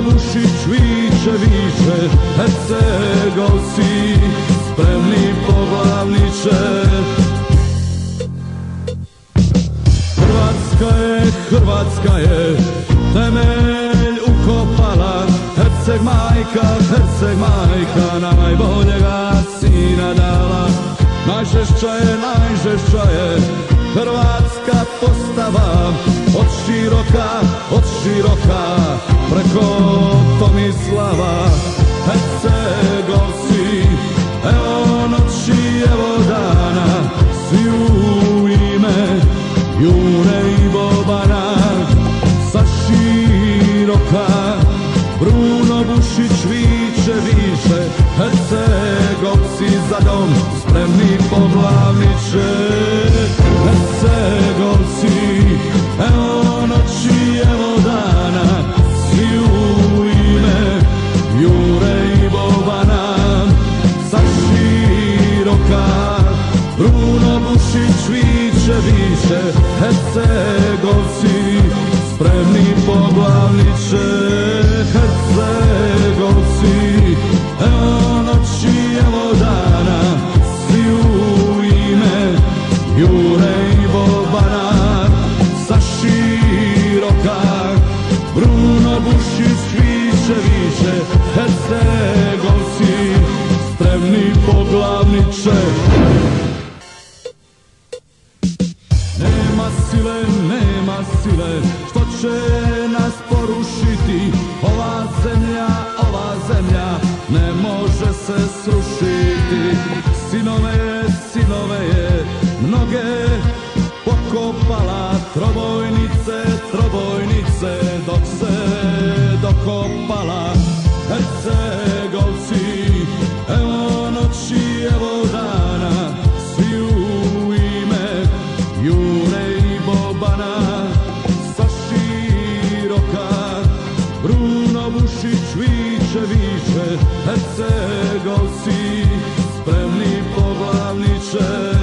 Vušić viče viče, Hercegovci, spremni poglavniče. Hrvatska je temelj ukopala, Herceg majka najboljega sina dala. Najžešća je hrvatska postava, od široka preko Tomislava. Hercegovci, evo noći, evo dana, svi u ime Jure i Bobana. Sa široka Bruno Bušić viče, Hercegovci za dom, spremni poglavniče. Hercegovci, evo noći, evo dana, svi u ime Jure i Bobana. Sa široka Bruno Bušić viče, Hercegovci, spremni poglavniče. Hercegovci, evo noći, evo dana, svi u ime Jure i Bobana. Sa široka Bruno Bušić viče, Hercegovci, spremni poglavniče. Nema sile, što će nas porušiti. Ova zemlja ne može se srušiti. Sinove je mnoge pokopala, trobojnice dok se dokopala. Hercegovci, evo noći, evo dana, svi u ime Jure i Bobana. Sa široka Bruno Bušić viče, Hercegovci, spremni poglavniče.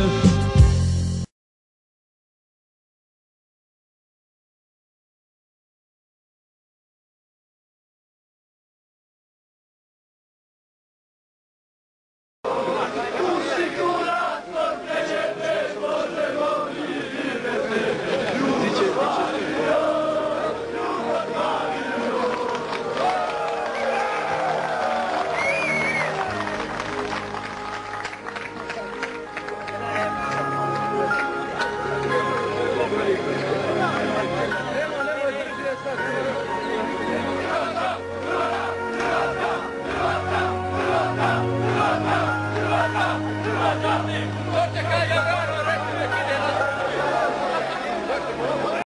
Dočekaj,